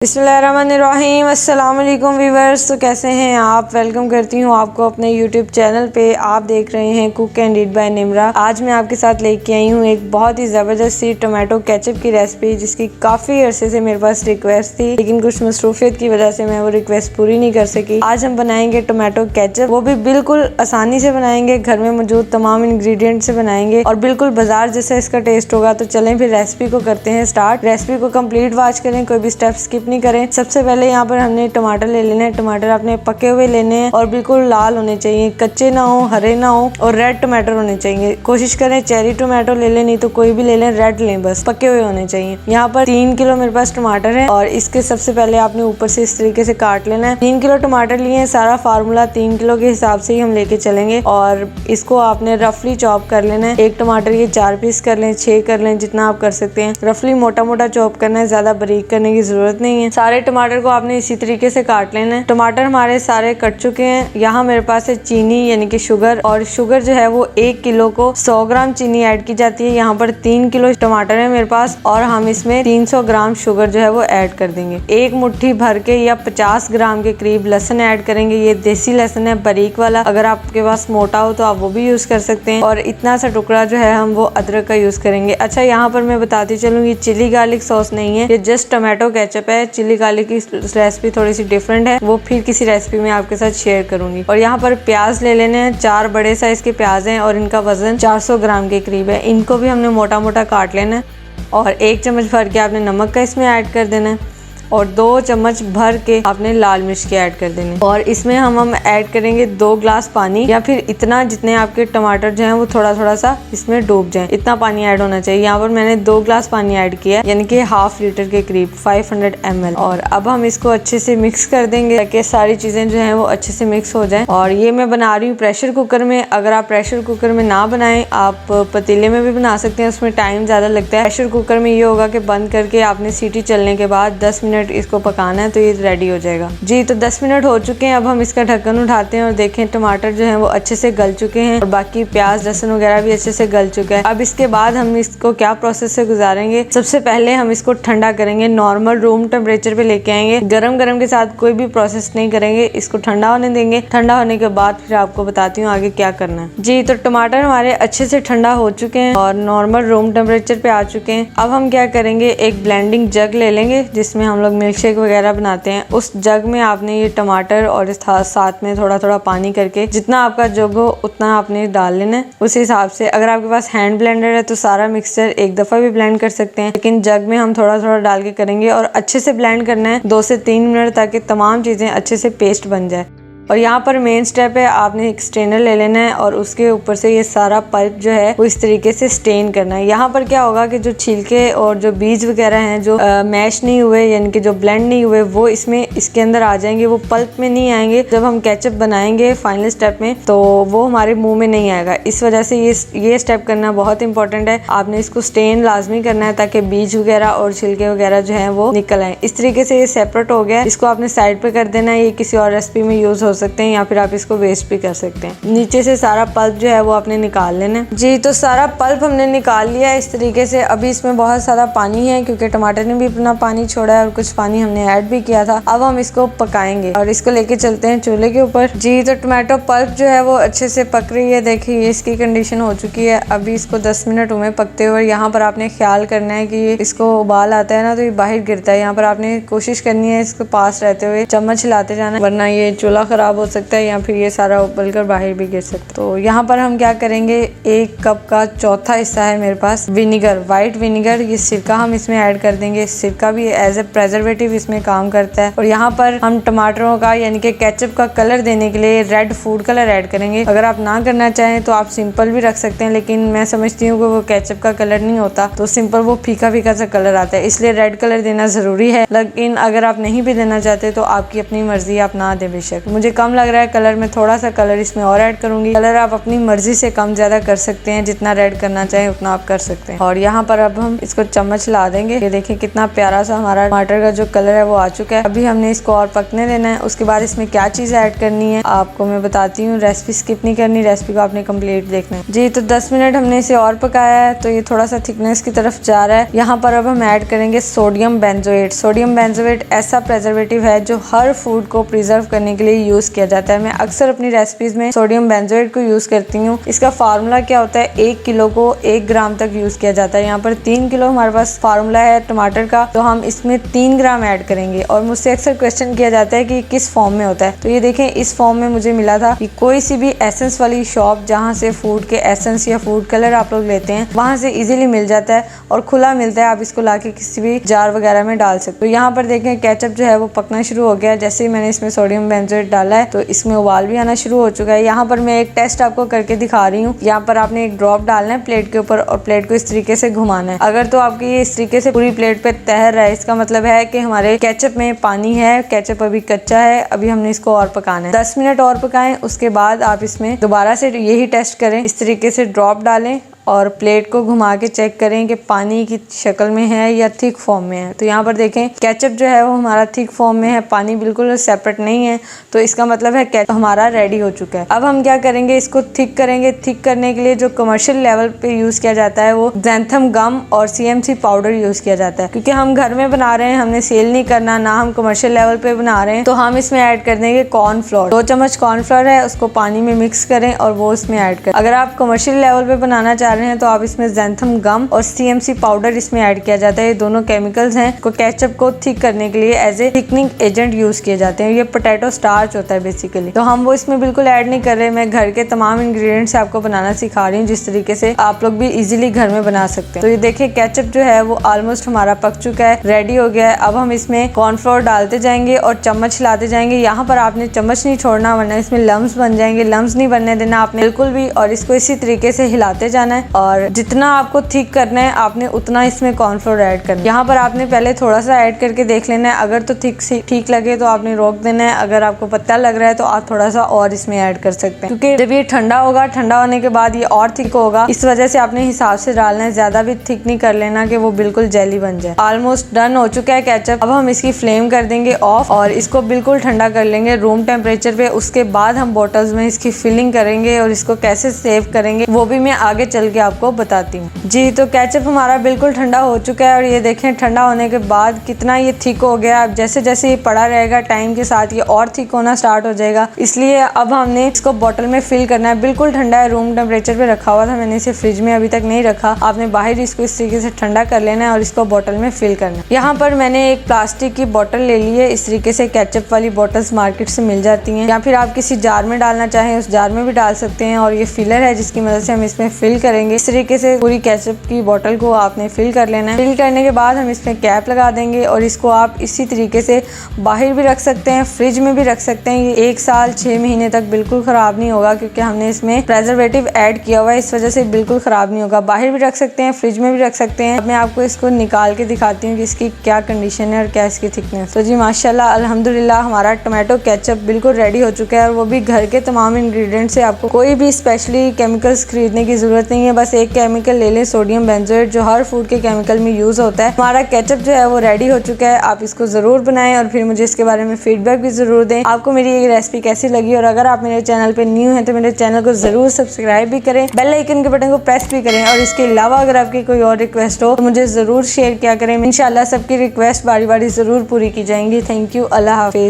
बिस्मिल्लाहिर्रहमानिर्रहीम। अस्सलाम वालेकुम व्यूअर्स। तो कैसे हैं आप? वेलकम करती हूँ आपको अपने यूट्यूब चैनल पे। आप देख रहे हैं cook and eat by Nimra. आज मैं आपके साथ लेके आई हूँ एक बहुत ही ज़बरदस्त सी टोमेटो केचप की रेसिपी, जिसकी काफ़ी अरसे से मेरे पास रिक्वेस्ट थी, लेकिन कुछ मसरूफियत की वजह से मैं वो रिक्वेस्ट पूरी नहीं कर सकी। आज हम बनाएंगे टोमेटो केचप, वो भी बिल्कुल आसानी से बनाएंगे, घर में मौजूद तमाम इंग्रेडिएंट से बनाएंगे और बिल्कुल बाजार जैसा इसका टेस्ट होगा। तो चलें फिर रेसिपी को करते हैं स्टार्ट। रेसिपी को कंप्लीट वॉच करें, कोई भी स्टेप स्किप नहीं करें। सबसे पहले यहाँ पर हमने टमाटर ले लेने हैं। टमाटर अपने पके हुए लेने हैं और बिल्कुल लाल होने चाहिए, कच्चे ना हो, हरे ना हो और रेड टमाटर होने चाहिए। कोशिश करें चेरी टमाटो ले लें, नहीं तो कोई भी ले लें, रेड लें, बस पके हुए होने चाहिए। यहाँ पर 3 किलो मेरे पास टमाटर है और इसके सबसे पहले आपने ऊपर से इस तरीके से काट लेना है। 3 किलो टमाटर लिए हैं, सारा फार्मूला 3 किलो के हिसाब से ही हम लेके चलेंगे और इसको आपने रफली चॉप कर लेना है। एक टमाटर के 4 पीस कर लें, 6 कर लें, जितना आप कर सकते हैं। रफली मोटा मोटा चॉप करना है, ज्यादा बारीक करने की जरूरत नहीं है। सारे टमाटर को आपने इसी तरीके से काट लेना है। टमाटर हमारे सारे कट चुके हैं। यहाँ मेरे पास है चीनी यानी कि शुगर, और शुगर जो है वो 1 किलो को 100 ग्राम चीनी ऐड की जाती है। यहाँ पर 3 किलो टमाटर है मेरे पास और हम इसमें 300 ग्राम शुगर जो है वो ऐड कर देंगे। एक मुट्ठी भर के या 50 ग्राम के करीब लहसुन ऐड करेंगे। ये देसी लहसुन है, बारीक वाला। अगर आपके पास मोटा हो तो आप वो भी यूज कर सकते हैं। और इतना सा टुकड़ा जो है हम वो अदरक का यूज करेंगे। अच्छा, यहाँ पर मैं बताती चलूंगी, चिली गार्लिक सॉस नहीं है, ये जस्ट टोमेटो केचप है। चिली गार्लिक की रेसिपी थोड़ी सी डिफरेंट है, वो फिर किसी रेसिपी में आपके साथ शेयर करूंगी। और यहाँ पर प्याज ले लेने हैं। 4 बड़े साइज के प्याज हैं और इनका वजन 400 ग्राम के करीब है। इनको भी हमने मोटा मोटा काट लेना है और 1 चम्मच भर के आपने नमक का इसमें ऐड कर देना है और 2 चम्मच भर के आपने लाल मिर्च के ऐड कर देने। और इसमें हम ऐड करेंगे 2 ग्लास पानी, या फिर इतना जितने आपके टमाटर जो हैं वो थोड़ा थोड़ा सा इसमें डूब जाएं, इतना पानी ऐड होना चाहिए। यहाँ पर मैंने 2 ग्लास पानी ऐड किया, यानी कि ½ लीटर के करीब, 500 ml। और अब हम इसको अच्छे से मिक्स कर देंगे ताकि सारी चीजें जो है वो अच्छे से मिक्स हो जाए। और ये मैं बना रही हूँ प्रेशर कुकर में। अगर आप प्रेशर कुकर में ना बनाएं, आप पतीले में भी बना सकते हैं, उसमें टाइम ज्यादा लगता है। प्रेशर कुकर में ये होगा कि बंद करके आपने सीटी चलने के बाद 10 मिनट इसको पकाना है, तो ये रेडी हो जाएगा जी। तो 10 मिनट हो चुके हैं। अब हम इसका ढक्कन उठाते हैं और देखें टमाटर जो है वो अच्छे से गल चुके हैं और बाकी प्याज लहसुन वगैरह भी अच्छे से गल चुका है। अब इसके बाद हम इसको क्या प्रोसेस से गुजारेंगे, सबसे पहले हम इसको ठंडा करेंगे, नॉर्मल रूम टेम्परेचर पे लेके आएंगे। गरम गरम के साथ कोई भी प्रोसेस नहीं करेंगे, इसको ठंडा होने देंगे। ठंडा होने के बाद फिर आपको बताती हूँ आगे क्या करना है जी। तो टमाटर हमारे अच्छे से ठंडा हो चुके हैं और नॉर्मल रूम टेम्परेचर पे आ चुके हैं। अब हम क्या करेंगे, एक ब्लेंडिंग जग ले लेंगे जिसमें हम लोग मिल्क शेक वगैरह बनाते हैं। उस जग में आपने ये टमाटर और इस साथ में थोड़ा थोड़ा पानी करके, जितना आपका जग हो उतना आपने डाल लेना है उस हिसाब से। अगर आपके पास हैंड ब्लेंडर है तो सारा मिक्सचर एक दफा भी ब्लेंड कर सकते हैं, लेकिन जग में हम थोड़ा थोड़ा डाल के करेंगे और अच्छे से ब्लेंड करना है 2 से 3 मिनट, ताकि तमाम चीजें अच्छे से पेस्ट बन जाए। और यहाँ पर मेन स्टेप है, आपने एक स्ट्रेनर ले लेना है और उसके ऊपर से ये सारा पल्प जो है वो इस तरीके से स्टेन करना है। यहाँ पर क्या होगा कि जो छिलके और जो बीज वगैरह हैं जो मैश नहीं हुए, यानी कि जो ब्लेंड नहीं हुए, वो इसके अंदर आ जाएंगे, वो पल्प में नहीं आएंगे। जब हम केचप बनाएंगे फाइनल स्टेप में तो वो हमारे मुंह में नहीं आएगा। इस वजह से ये स्टेप करना बहुत इंपॉर्टेंट है। आपने इसको स्टेन लाजमी करना है ताकि बीज वगैरह और छिलके वगैरह जो है वो निकल आए। इस तरीके से ये सेपरेट हो गया, इसको आपने साइड पे कर देना है। ये किसी और रेसिपी में यूज हो सकते हैं या फिर आप इसको वेस्ट भी कर सकते हैं। नीचे से सारा पल्प जो है वो आपने निकाल लेना है जी। तो सारा पल्प हमने निकाल लिया है इस तरीके से। अभी इसमें बहुत सारा पानी है क्योंकि टमाटर ने भी अपना पानी छोड़ा है और कुछ पानी हमने ऐड भी किया था। अब हम इसको पकाएंगे और इसको लेके चलते हैं चूल्हे के ऊपर जी। तो टमाटो पल्प जो है वो अच्छे से पक रही है, देखिए ये इसकी कंडीशन हो चुकी है। अभी इसको 10 मिनट हुए पकते हुए। यहाँ पर आपने ख्याल करना है कि इसको उबाल आता है ना तो ये बाहर गिरता है। यहाँ पर आपने कोशिश करनी है इसके पास रहते हुए चम्मच हिलाते जाना, वरना ये चूल्हा खराब हो सकता है या फिर ये सारा उबलकर बाहर भी गिर सकता है। तो यहाँ पर हम क्या करेंगे, 1 कप का चौथा हिस्सा है मेरे पास विनीगर, व्हाइट विनीगर, ये सिरका हम इसमें ऐड कर देंगे। सिरका भी एज ए प्रेजर्वेटिव इसमें काम करता है। और यहाँ पर हम टमाटरों का यानी कि केचप का कलर देने के लिए रेड फूड कलर ऐड करेंगे। अगर आप ना करना चाहें तो आप सिंपल भी रख सकते हैं, लेकिन मैं समझती हूँ कि वो केचप का कलर नहीं होता, तो सिंपल वो फीका फीका सा कलर आता है, इसलिए रेड कलर देना जरूरी है। लेकिन अगर आप नहीं भी देना चाहते तो आपकी अपनी मर्जी, आप ना दें बेशक। मुझे मुझे कम लग रहा है कलर, में थोड़ा सा कलर इसमें और ऐड करूंगी। कलर आप अपनी मर्जी से कम ज्यादा कर सकते हैं, जितना रेड करना चाहे उतना आप कर सकते हैं। और यहाँ पर अब हम इसको चम्मच ला देंगे। ये देखिए कितना प्यारा सा हमारा टमाटर का जो कलर है वो आ चुका है। अभी हमने इसको और पकने देना है। उसके बाद इसमें क्या चीज ऐड करनी है आपको मैं बताती हूँ। रेसिपी स्किप नहीं करनी, रेसिपी को आपने कंप्लीट देखना है जी। तो 10 मिनट हमने इसे और पकाया है, तो ये थोड़ा सा थिकनेस की तरफ जा रहा है। यहाँ पर अब हम ऐड करेंगे सोडियम बेंजोएट। सोडियम बेंजोएट ऐसा प्रेजर्वेटिव है जो हर फूड को प्रिजर्व करने के लिए यूज किया जाता है। मैं अक्सर अपनी रेसिपीज में सोडियम बेंजोएट को यूज करती हूँ। इसका फार्मूला क्या होता है, 1 किलो को 1 ग्राम तक यूज किया जाता है। यहाँ पर 3 किलो हमारे पास फार्मूला है टमाटर का, तो हम इसमें 3 ग्राम ऐड करेंगे। और मुझसे अक्सर क्वेश्चन किया जाता है कि किस फॉर्म में होता है, तो ये देखें इस फॉर्म में मुझे मिला था कि कोई सी भी एसेंस वाली शॉप जहाँ से फूड के एसेंस या फूड कलर आप लोग लेते हैं वहाँ से इजीली मिल जाता है और खुला मिलता है। आप इसको लाके किसी भी जार वगैरह में डाल सकते हो। यहाँ पर देखें केचप जो है वो पकना शुरू हो गया है। जैसे ही मैंने इसमें सोडियम बेंजोएट डाला है तो इसमें उबाल भी आना शुरू हो चुका है। यहाँ पर मैं एक टेस्ट आपको करके दिखा रही हूँ। यहाँ पर आपने एक ड्रॉप डालना है प्लेट के ऊपर और प्लेट को इस तरीके से घुमाना है। अगर तो आपकी ये इस तरीके से पूरी प्लेट पे तैर रहा है, इसका मतलब है कि हमारे केचप में पानी है, केचप अभी कच्चा है। अभी हमने इसको और पकाना है, 10 मिनट और पकाएं। उसके बाद आप इसमें दोबारा से यही टेस्ट करें, इस तरीके से ड्रॉप डालें और प्लेट को घुमा के चेक करें कि पानी की शक्ल में है या थिक फॉर्म में है। तो यहाँ पर देखें केचप जो है वो हमारा थिक फॉर्म में है, पानी बिल्कुल सेपरेट नहीं है, तो इसका मतलब है केचप हमारा रेडी हो चुका है। अब हम क्या करेंगे, इसको थिक करेंगे। थिक करने के लिए जो कमर्शियल लेवल पे यूज किया जाता है वो ज़ैंथम गम और CMC पाउडर यूज किया जाता है। क्योंकि हम घर में बना रहे हैं, हमने सेल नहीं करना, ना हम कमर्शियल लेवल पे बना रहे हैं, तो हम इसमें ऐड कर देंगे कॉर्नफ्लोर। 2 चम्मच कॉर्नफ्लोर है, उसको पानी में मिक्स करें और वो इसमें ऐड करें। अगर आप कमर्शियल लेवल पे बनाना चाह रहे हैं तो आप इसमें ज़ैंथम गम और CMC पाउडर इसमें ऐड किया जाता है। ये दोनों केमिकल्स हैं को केचप को थिक करने के लिए as a thickening agent use किए जाते हैं। ये पोटैटो स्टार्च होता है बेसिकली, तो हम वो इसमें बिल्कुल ऐड नहीं कर रहे। मैं घर के तमाम इंग्रेडिएंट्स आपको बनाना सिखा रही हूँ, जिस तरीके से आप लोग भी इजीली घर में बना सकते हैं। तो ये देखिए केचप जो है वो ऑलमोस्ट हमारा पक चुका है, रेडी हो गया है। अब हम इसमें कॉर्नफ्लोर डालते जाएंगे और चम्मच लाते जाएंगे। यहाँ पर आपने चम्मच नहीं छोड़ना वरना इसमें लम्स बन जाएंगे। लम्स नहीं बनने देना आपने बिल्कुल भी, और इसको इसी तरीके से हिलाते जाना है। और जितना आपको थिक करना है आपने उतना इसमें कॉर्नफ्लोर ऐड करना है। यहाँ पर आपने पहले थोड़ा सा ऐड करके देख लेना है, अगर तो ठीक लगे तो आपने रोक देना है। अगर आपको पता लग रहा है तो आप थोड़ा सा और इसमें ऐड कर सकते हैं, क्योंकि जब ये ठंडा होगा, ठंडा होने के बाद ये और थिक होगा। इस वजह से आपने हिसाब से डालना है, ज्यादा भी थिक नहीं कर लेना कि वो बिल्कुल जेली बन जाए। ऑलमोस्ट डन हो चुका है केचप। अब हम इसकी फ्लेम कर देंगे ऑफ और इसको बिल्कुल ठंडा कर लेंगे रूम टेम्परेचर पे। उसके बाद हम बोटल्स में इसकी फिलिंग करेंगे और इसको कैसे सेव करेंगे वो भी मैं आगे चल के आपको बताती हूँ जी। तो केचप हमारा बिल्कुल ठंडा हो चुका है और ये देखें ठंडा होने के बाद कितना ये थिक हो गया। अब जैसे जैसे ये पड़ा रहेगा टाइम के साथ ये और थिक होना स्टार्ट हो जाएगा। इसलिए अब हमने इसको बोतल में फिल करना है। बिल्कुल ठंडा है, रूम टेम्परेचर पे रखा हुआ था, मैंने इसे फ्रिज में अभी तक नहीं रखा। आपने बाहर इसको इस तरीके से ठंडा कर लेना है और इसको बोतल में फिल करना है। यहाँ पर मैंने एक प्लास्टिक की बोतल ले ली है। इस तरीके से केचप वाली बोटल्स मार्केट से मिल जाती हैं, या फिर आप किसी जार में डालना चाहें उस जार में भी डाल सकते हैं। और ये फिलर है जिसकी मदद से हम इसमें फिल करेंगे। इस तरीके से पूरी केचप की बोतल को आपने फिल कर लेना है। फिल करने के बाद हम इसमें कैप लगा देंगे और इसको आप इसी तरीके से बाहर भी रख सकते हैं, फ्रिज में भी रख सकते हैं। ये 1 साल 6 महीने तक बिल्कुल खराब नहीं होगा, क्योंकि हमने इसमें प्रेजर्वेटिव ऐड किया हुआ है, इस वजह से बिल्कुल खराब नहीं होगा। बाहर भी रख सकते हैं, फ्रिज में भी रख सकते हैं। अब मैं आपको इसको निकाल के दिखाती हूँ कि इसकी क्या कंडीशन है और क्या इसकी थिकनेस। तो जी माशाल्लाह अल्हम्दुलिल्लाह हमारा टोमेटो केचप बिल्कुल रेडी हो चुका है, और वो भी घर के तमाम इंग्रेडिएंट से। आपको कोई भी स्पेशली केमिकल्स खरीदने की जरूरत नहीं है, बस एक केमिकल ले लें, सोडियम बेंजोएट, जो हर फूड के केमिकल में यूज होता है। हमारा केचप जो है वो रेडी हो चुका है। आप इसको जरूर बनाएं और फिर मुझे इसके बारे में फीडबैक भी जरूर दें। आपको मेरी ये रेसिपी कैसी लगी, और अगर आप मेरे चैनल पे न्यू हैं तो मेरे चैनल को जरूर सब्सक्राइब भी करें, बेल आइकन के बटन को प्रेस भी करें। और इसके अलावा अगर आपकी कोई और रिक्वेस्ट हो तो मुझे जरूर शेयर किया करें। इंशाल्लाह सबकी रिक्वेस्ट बारी बारी जरूर पूरी की जाएंगी। Thank you, Allah Hafiz.